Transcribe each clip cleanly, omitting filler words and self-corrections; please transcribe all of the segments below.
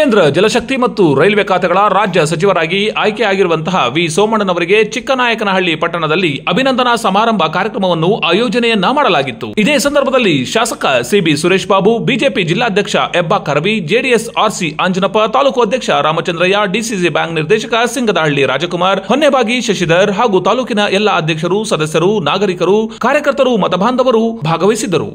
ಕೇಂದ್ರ ಜಲಶಕ್ತಿ ಮತ್ತು ರೈಲ್ವೆ ಖಾತೆಗಳ ರಾಜ್ಯ ಸಚಿವರಾಗಿ ಆಯ್ಕೆಯಾಗಿರುವಂತಹ ವಿ ಸೋಮಣ್ಣನವರಿಗೆ ಚಿಕ್ಕನಾಯಕನಹಳ್ಳಿ ಪಟ್ಟಣದಲ್ಲಿ ಅಭಿನಂದನಾ ಸಮಾರಂಭ ಕಾರ್ಯಕ್ರಮವನ್ನು ಆಯೋಜನೆಯನ್ನ ಮಾಡಲಾಗಿತ್ತು. ಇದೇ ಸಂದರ್ಭದಲ್ಲಿ ಶಾಸಕ ಸಿಬಿ ಸುರೇಶ್ ಬಾಬು, ಬಿಜೆಪಿ ಜಿಲ್ಲಾಧ್ಯಕ್ಷ ಹೆಬ್ಬಾ ಕರವಿ, ಜೆಡಿಎಸ್ ಆರ್ಸಿ ಅಂಜನಪ್ಪ, ತಾಲೂಕು ಅಧ್ಯಕ್ಷ ರಾಮಚಂದ್ರಯ್ಯ, ಡಿಸಿಸಿ ಬ್ಯಾಂಕ್ ನಿರ್ದೇಶಕ ಸಿಂಗದಹಳ್ಳಿ ರಾಜಕುಮಾರ್, ಹೊನ್ನೆಬಾಗಿ ಶಶಿಧರ್ ಹಾಗೂ ತಾಲೂಕಿನ ಎಲ್ಲ ಅಧ್ಯಕ್ಷರು, ಸದಸ್ಯರು, ನಾಗರಿಕರು, ಕಾರ್ಯಕರ್ತರು, ಮತಬಾಂಧವರು ಭಾಗವಹಿಸಿದ್ದರು.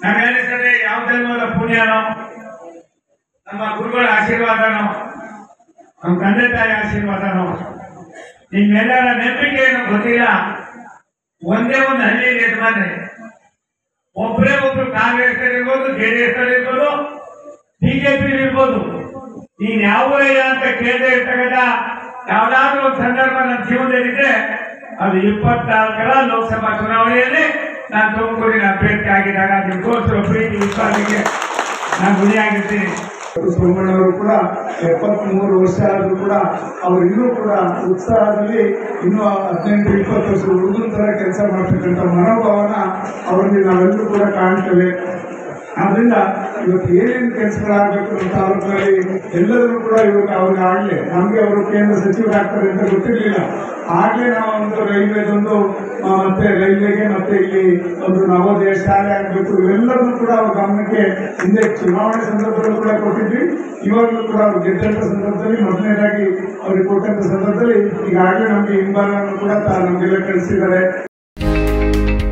ನಾವೇನಿಸ್ತದೆ ಯಾವ ಧರ್ಮದ ಪುಣ್ಯನೋ, ನಮ್ಮ ಗುರುಗಳ ಆಶೀರ್ವಾದನೋ, ನಮ್ಮ ತಂದೆ ತಾಯಿ ಆಶೀರ್ವಾದನೋ, ನಿಮ್ಮೆಲ್ಲರ ನಂಬಿಕೆಯನ್ನು ಗೊತ್ತಿಲ್ಲ. ಒಂದೇ ಒಂದು ಹಳ್ಳಿಯಲ್ಲಿ ಯಜಮಾನ್ರೆ ಒಬ್ಬರೇ ಒಬ್ರು ಕಾಂಗ್ರೆಸ್ ಇರ್ಬೋದು, ಜೆಡಿಎಸ್ ಇರ್ಬೋದು, ಬಿಜೆಪಿ ಇರ್ಬೋದು. ನೀನ್ ಯಾವ ಅಂತ ಕೇಳದೆ ಇರ್ತಕ್ಕಂಥ ಯಾವ್ದಾದ್ರು ಒಂದು ಸಂದರ್ಭ ನನ್ನ ಜೀವನದಲ್ಲಿದ್ರೆ ಅದು 24ರ ಲೋಕಸಭಾ ಚುನಾವಣೆಯಲ್ಲಿ ನಾನು ತುಮಕೂರಿನ ಅಭ್ಯರ್ಥಿ ಆಗಿದ್ದಾಗ ನಿಮ್ಗೋಸ್ಕರ ಪ್ರೀತಿ ವಿಶ್ವಾಸಕ್ಕೆ ನಾನು ಗುರಿಯಾಗಿರ್ತೀನಿ. ಸೋಮಣ್ಣವರು ಕೂಡ 73 ವರ್ಷ ಆದರೂ ಕೂಡ ಅವರು ಇನ್ನೂ ಕೂಡ ಉತ್ಸಾಹದಲ್ಲಿ ಇನ್ನೂ 18-20 ವರ್ಷ ಹುಡುಗನ ತರ ಕೆಲಸ ಮಾಡ್ತಕ್ಕಂಥ ಮನೋಭಾವನ ಅವರಿಗೆ ನಾವೆಲ್ಲರೂ ಕೂಡ ಕಾಣ್ತೇವೆ. ಆದ್ರಿಂದ ಇವತ್ತು ಏನೇನು ಕೆಲಸಗಳಾಗಬೇಕು ನಮ್ಮ ತಾಲೂಕಿನಲ್ಲಿ ಎಲ್ಲರೂ ಕೂಡ ಇವತ್ತು ಅವ್ರಿಗೆ ಆಗ್ಲೇ ನಮಗೆ ಅವರು ಕೇಂದ್ರ ಸಚಿವರಾಗ್ತಾರೆ ಅಂತ ಗೊತ್ತಿರಲಿಲ್ಲ. ಆಗ್ಲೇ ನಾವು ಒಂದು ರೈಲ್ವೆದೊಂದು ಮತ್ತೆ ರೈಲ್ವೆಗೆ ಮತ್ತೆ ಇಲ್ಲಿ ಒಂದು ನವೋದಯ ಶಾಲೆ ಆಗಬೇಕು, ಇವೆಲ್ಲರೂ ಕೂಡ ಅವ್ರ ಗಮನಕ್ಕೆ ಹಿಂದೆ ಚುನಾವಣೆ ಸಂದರ್ಭದಲ್ಲೂ ಕೂಡ ಕೊಟ್ಟಿದ್ವಿ. ಇವಾಗಲೂ ಕೂಡ ಅವ್ರು ಗೆದ್ದಂತ ಸಂದರ್ಭದಲ್ಲಿ ಮೊದಲನೇದಾಗಿ ಅವ್ರಿಗೆ ಕೊಟ್ಟಂತ ಸಂದರ್ಭದಲ್ಲಿ ಈಗಾಗಲೇ ನಮಗೆ ಹಿಂಬಾಲವನ್ನು ಕೂಡ ನಮಗೆಲ್ಲ ಕಳಿಸಿದ್ದಾರೆ.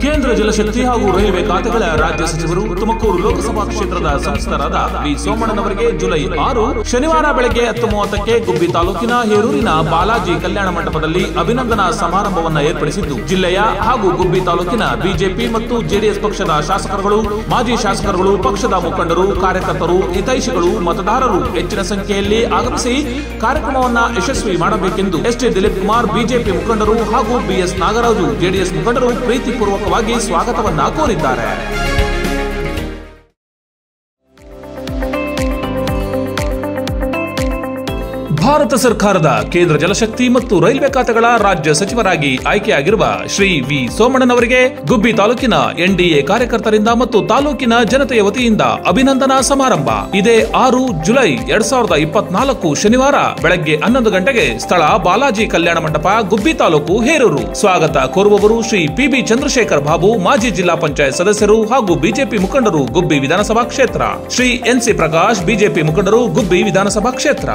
ಕೇಂದ್ರ ಜಲಶಕ್ತಿ ಹಾಗೂ ರೈಲ್ವೆ ಖಾತೆಗಳ ರಾಜ್ಯ ಸಚಿವರು ತುಮಕೂರು ಲೋಕಸಭಾ ಕ್ಷೇತ್ರದ ಸಂಸದರಾದ ವಿ ಸೋಮಣ್ಣನವರಿಗೆ ಜುಲೈ 6 ಶನಿವಾರ ಬೆಳಗ್ಗೆ 10:30ಕ್ಕೆ ಗುಬ್ಬಿ ತಾಲೂಕಿನ ಹೇರೂರಿನ ಬಾಲಾಜಿ ಕಲ್ಯಾಣ ಮಂಟಪದಲ್ಲಿ ಅಭಿನಂದನಾ ಸಮಾರಂಭವನ್ನು ಏರ್ಪಡಿಸಿದ್ದು, ಜಿಲ್ಲೆಯ ಹಾಗೂ ಗುಬ್ಬಿ ತಾಲೂಕಿನ ಬಿಜೆಪಿ ಮತ್ತು ಜೆಡಿಎಸ್ ಪಕ್ಷದ ಶಾಸಕರುಗಳು, ಮಾಜಿ ಶಾಸಕರುಗಳು, ಪಕ್ಷದ ಮುಖಂಡರು, ಕಾರ್ಯಕರ್ತರು, ಹಿತೈಷಿಗಳು, ಮತದಾರರು ಹೆಚ್ಚಿನ ಸಂಖ್ಯೆಯಲ್ಲಿ ಆಗಮಿಸಿ ಕಾರ್ಯಕ್ರಮವನ್ನು ಯಶಸ್ವಿ ಮಾಡಬೇಕೆಂದು ಎಸ್ಟಿ ದಿಲೀಪ್ ಕುಮಾರ್, ಬಿಜೆಪಿ ಮುಖಂಡರು ಹಾಗೂ ಬಿಎಸ್ ನಾಗರಾಜು, ಜೆಡಿಎಸ್ ಮುಖಂಡರು ಪ್ರೀತಿಪೂರ್ವಕವಾಗಿ ಸ್ವಾಗತವನ್ನ ಕೋರಿದ್ದಾರೆ. ಭಾರತ ಸರ್ಕಾರದ ಕೇಂದ್ರ ಜಲಶಕ್ತಿ ಮತ್ತು ರೈಲ್ವೆ ಖಾತೆಗಳ ರಾಜ್ಯ ಸಚಿವರಾಗಿ ಆಯ್ಕೆಯಾಗಿರುವ ಶ್ರೀ ವಿ ಸೋಮಣ್ಣನವರಿಗೆ ಗುಬ್ಬಿ ತಾಲೂಕಿನ ಎನ್ಡಿಎ ಕಾರ್ಯಕರ್ತರಿಂದ ಮತ್ತು ತಾಲೂಕಿನ ಜನತೆಯ ವತಿಯಿಂದ ಅಭಿನಂದನಾ ಸಮಾರಂಭ ಇದೇ 6 ಜುಲೈ 2024 ಶನಿವಾರ ಬೆಳಗ್ಗೆ 11 ಗಂಟೆಗೆ ಸ್ಥಳ ಬಾಲಾಜಿ ಕಲ್ಯಾಣ ಮಂಟಪ, ಗುಬ್ಬಿ ತಾಲೂಕು, ಹೇರೂರು. ಸ್ವಾಗತ ಕೋರುವವರು ಶ್ರೀ ಪಿಬಿ ಚಂದ್ರಶೇಖರ್ ಬಾಬು, ಮಾಜಿ ಜಿಲ್ಲಾ ಪಂಚಾಯತ್ ಸದಸ್ಯರು ಹಾಗೂ ಬಿಜೆಪಿ ಮುಖಂಡರು, ಗುಬ್ಬಿ ವಿಧಾನಸಭಾ ಕ್ಷೇತ್ರ. ಶ್ರೀ ಎನ್ಸಿ ಪ್ರಕಾಶ್, ಬಿಜೆಪಿ ಮುಖಂಡರು, ಗುಬ್ಬಿ ವಿಧಾನಸಭಾ ಕ್ಷೇತ್ರ.